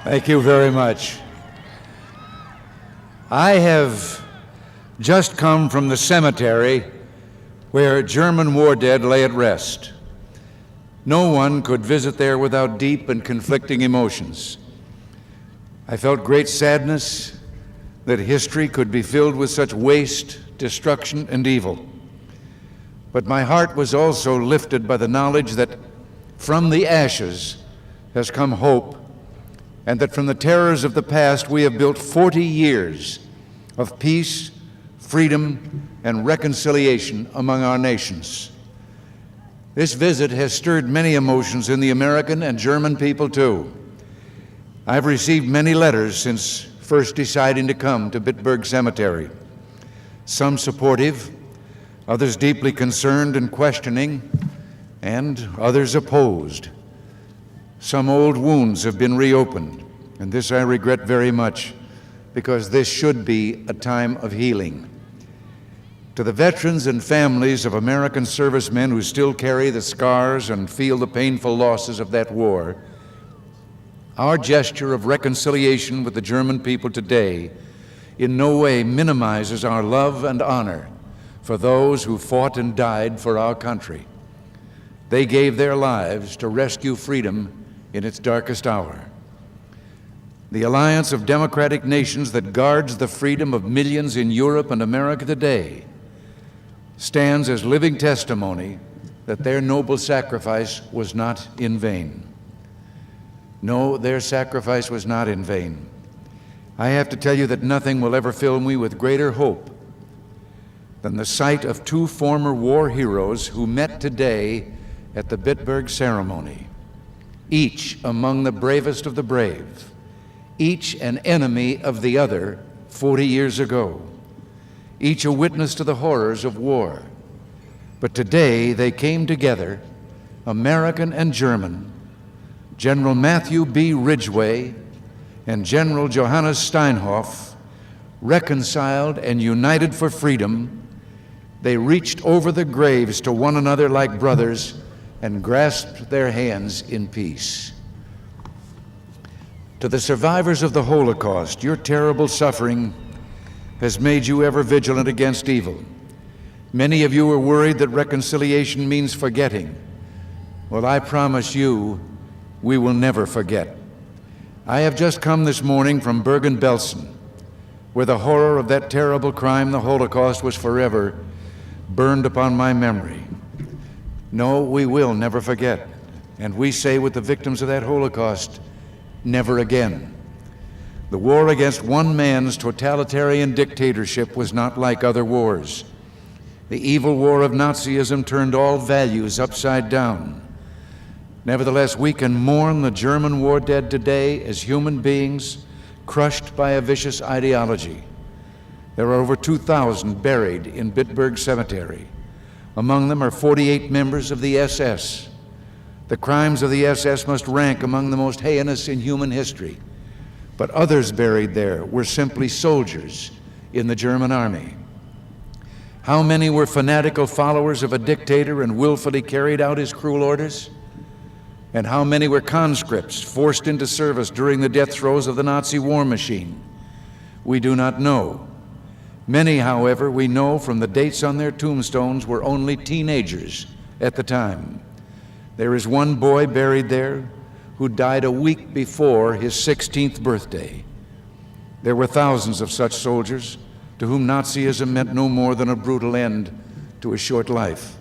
Thank you very much. I have just come from the cemetery where German war dead lay at rest. No one could visit there without deep and conflicting emotions. I felt great sadness that history could be filled with such waste, destruction, and evil. But my heart was also lifted by the knowledge that from the ashes has come hope, and that from the terrors of the past we have built 40 years of peace, freedom, and reconciliation among our nations. This visit has stirred many emotions in the American and German people too. I've received many letters since first deciding to come to Bitburg Cemetery. Some supportive, others deeply concerned and questioning, and others opposed. Some old wounds have been reopened, and this I regret very much, because this should be a time of healing. To the veterans and families of American servicemen who still carry the scars and feel the painful losses of that war, our gesture of reconciliation with the German people today in no way minimizes our love and honor for those who fought and died for our country. They gave their lives to rescue freedom in its darkest hour. The alliance of democratic nations that guards the freedom of millions in Europe and America today stands as living testimony that their noble sacrifice was not in vain. No, their sacrifice was not in vain. I have to tell you that nothing will ever fill me with greater hope than the sight of two former war heroes who met today at the Bitburg ceremony, each among the bravest of the brave, each an enemy of the other 40 years ago, each a witness to the horrors of war. But today they came together, American and German, General Matthew B. Ridgway and General Johannes Steinhoff, reconciled and united for freedom. They reached over the graves to one another like brothers and grasped their hands in peace. To the survivors of the Holocaust, your terrible suffering has made you ever vigilant against evil. Many of you are worried that reconciliation means forgetting. Well, I promise you, we will never forget. I have just come this morning from Bergen-Belsen, where the horror of that terrible crime, the Holocaust, was forever burned upon my memory. No, we will never forget. And we say with the victims of that Holocaust, never again. The war against one man's totalitarian dictatorship was not like other wars. The evil war of Nazism turned all values upside down. Nevertheless, we can mourn the German war dead today as human beings crushed by a vicious ideology. There are over 2,000 buried in Bitburg Cemetery. Among them are 48 members of the SS. The crimes of the SS must rank among the most heinous in human history. But others buried there were simply soldiers in the German army. How many were fanatical followers of a dictator and willfully carried out his cruel orders? And how many were conscripts forced into service during the death throes of the Nazi war machine? We do not know. Many, however, we know from the dates on their tombstones were only teenagers at the time. There is one boy buried there who died a week before his 16th birthday. There were thousands of such soldiers to whom Nazism meant no more than a brutal end to a short life.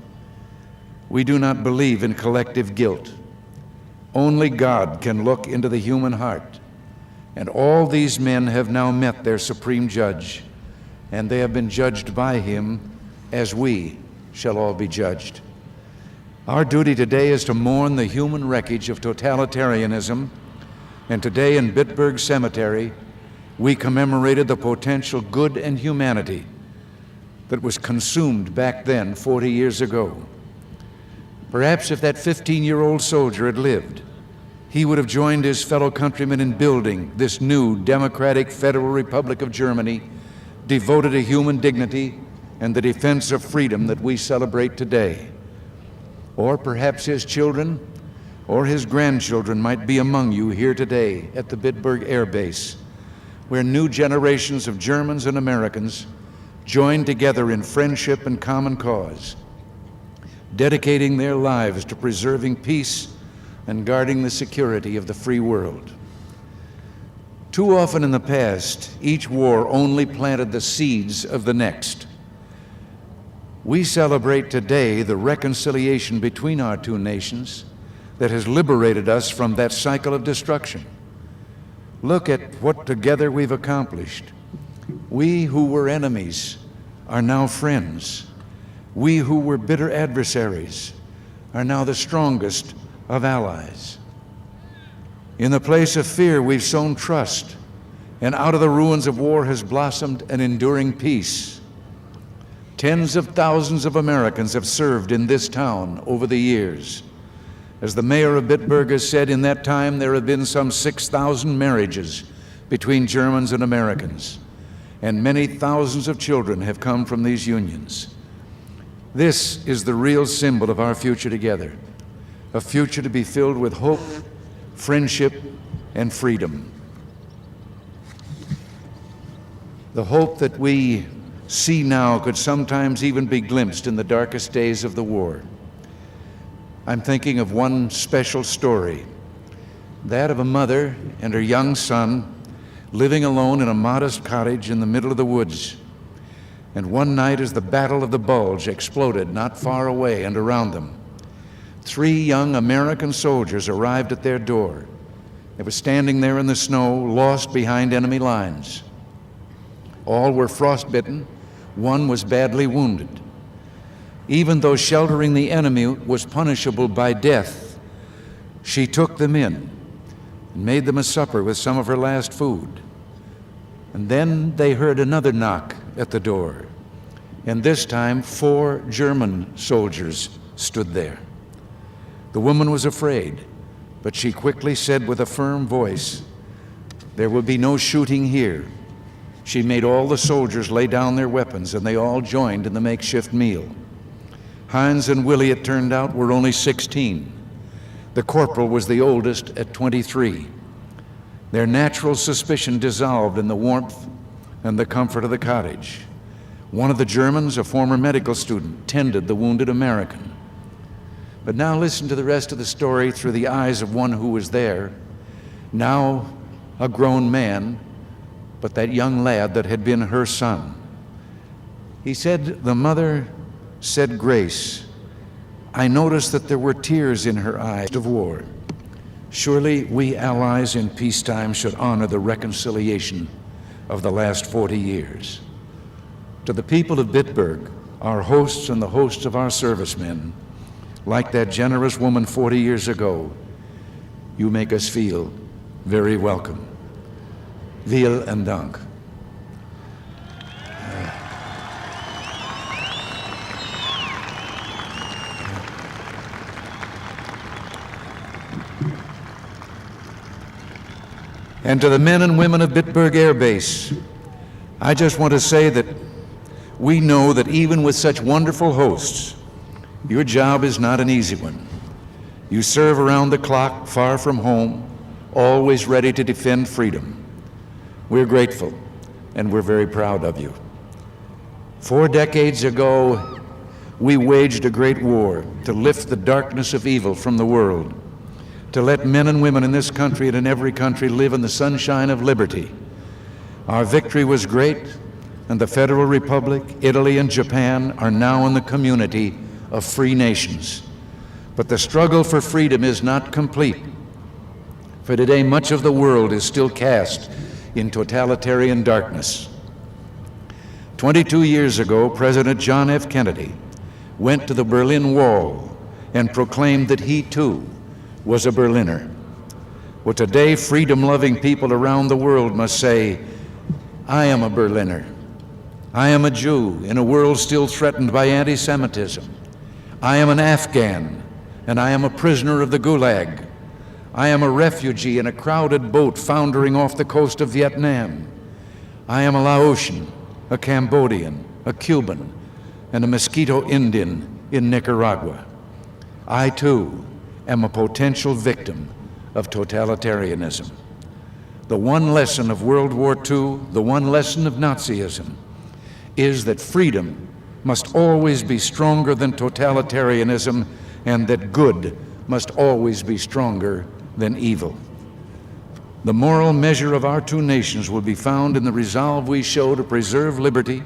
We do not believe in collective guilt. Only God can look into the human heart, and all these men have now met their supreme judge, and they have been judged by him as we shall all be judged. Our duty today is to mourn the human wreckage of totalitarianism, and today in Bitburg Cemetery, we commemorated the potential good and humanity that was consumed back then 40 years ago. Perhaps if that 15-year-old soldier had lived, he would have joined his fellow countrymen in building this new democratic Federal Republic of Germany, devoted to human dignity and the defense of freedom that we celebrate today. Or perhaps his children or his grandchildren might be among you here today at the Bitburg Air Base, where new generations of Germans and Americans join together in friendship and common cause, dedicating their lives to preserving peace and guarding the security of the free world. Too often in the past, each war only planted the seeds of the next. We celebrate today the reconciliation between our two nations that has liberated us from that cycle of destruction. Look at what together we've accomplished. We who were enemies are now friends. We who were bitter adversaries are now the strongest of allies. In the place of fear, we've sown trust, and out of the ruins of war has blossomed an enduring peace. Tens of thousands of Americans have served in this town over the years. As the mayor of Bitburg has said, in that time there have been some 6,000 marriages between Germans and Americans, and many thousands of children have come from these unions. This is the real symbol of our future together, a future to be filled with hope, friendship, and freedom. The hope that we see now could sometimes even be glimpsed in the darkest days of the war. I'm thinking of one special story, that of a mother and her young son living alone in a modest cottage in the middle of the woods. And one night, as the Battle of the Bulge exploded not far away and around them, 3 young American soldiers arrived at their door. They were standing there in the snow, lost behind enemy lines. All were frostbitten. One was badly wounded. Even though sheltering the enemy was punishable by death, she took them in and made them a supper with some of her last food. And then they heard another knock at the door, and this time 4 German soldiers stood there. The woman was afraid, but she quickly said with a firm voice, "There will be no shooting here." She made all the soldiers lay down their weapons, and they all joined in the makeshift meal. Heinz and Willie, it turned out, were only 16. The corporal was the oldest at 23. Their natural suspicion dissolved in the warmth and the comfort of the cottage. One of the Germans, a former medical student, tended the wounded American. But now listen to the rest of the story through the eyes of one who was there, now a grown man, but that young lad that had been her son. He said, the mother said grace. I noticed that there were tears in her eyes of war. Surely we allies in peacetime should honor the reconciliation of the last 40 years. To the people of Bitburg, our hosts and the hosts of our servicemen, like that generous woman 40 years ago, you make us feel very welcome. Vielen Dank. And to the men and women of Bitburg Air Base, I just want to say that we know that even with such wonderful hosts, your job is not an easy one. You serve around the clock, far from home, always ready to defend freedom. We're grateful, and we're very proud of you. 4 decades ago, we waged a great war to lift the darkness of evil from the world, to let men and women in this country and in every country live in the sunshine of liberty. Our victory was great, and the Federal Republic, Italy, and Japan are now in the community of free nations. But the struggle for freedom is not complete. For today, much of the world is still cast in totalitarian darkness. 22 years ago, President John F. Kennedy went to the Berlin Wall and proclaimed that he too was a Berliner. Well, today, freedom-loving people around the world must say, I am a Berliner. I am a Jew in a world still threatened by anti-Semitism. I am an Afghan, and I am a prisoner of the Gulag. I am a refugee in a crowded boat foundering off the coast of Vietnam. I am a Laotian, a Cambodian, a Cuban, and a Mosquito Indian in Nicaragua. I too am a potential victim of totalitarianism. The one lesson of World War II, the one lesson of Nazism, is that freedom must always be stronger than totalitarianism, and that good must always be stronger than evil. The moral measure of our two nations will be found in the resolve we show to preserve liberty,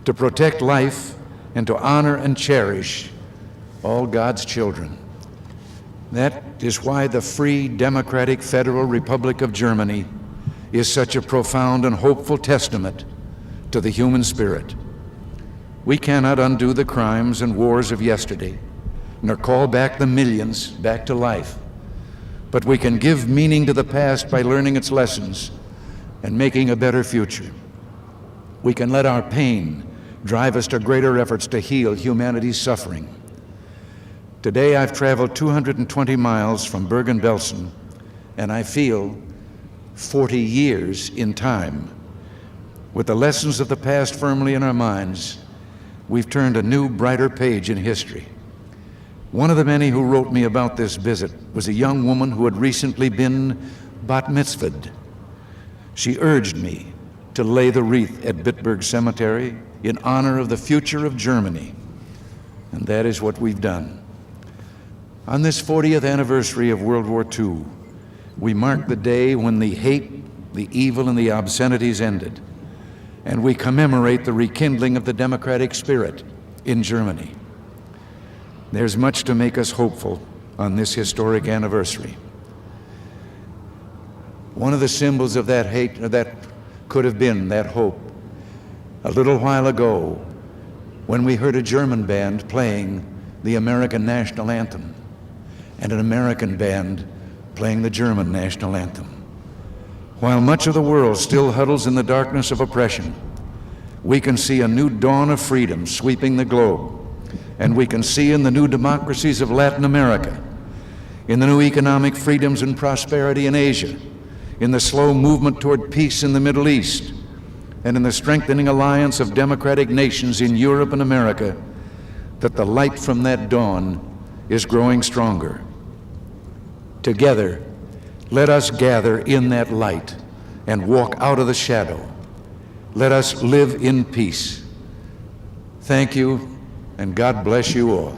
to protect life, and to honor and cherish all God's children. That is why the free, democratic Federal Republic of Germany is such a profound and hopeful testament to the human spirit. We cannot undo the crimes and wars of yesterday, nor call back the millions back to life. But we can give meaning to the past by learning its lessons and making a better future. We can let our pain drive us to greater efforts to heal humanity's suffering. Today I've traveled 220 miles from Bergen-Belsen, and I feel 40 years in time. With the lessons of the past firmly in our minds, we've turned a new, brighter page in history. One of the many who wrote me about this visit was a young woman who had recently been bat mitzvahed. She urged me to lay the wreath at Bitburg Cemetery in honor of the future of Germany, and that is what we've done. On this 40th anniversary of World War II, we mark the day when the hate, the evil, and the obscenities ended, and we commemorate the rekindling of the democratic spirit in Germany. There's much to make us hopeful on this historic anniversary. One of the symbols of that hate, or that could have been that hope, a little while ago when we heard a German band playing the American national anthem and an American band playing the German national anthem. While much of the world still huddles in the darkness of oppression, we can see a new dawn of freedom sweeping the globe. And we can see in the new democracies of Latin America, in the new economic freedoms and prosperity in Asia, in the slow movement toward peace in the Middle East, and in the strengthening alliance of democratic nations in Europe and America, that the light from that dawn is growing stronger. Together, let us gather in that light and walk out of the shadow. Let us live in peace. Thank you, and God bless you all.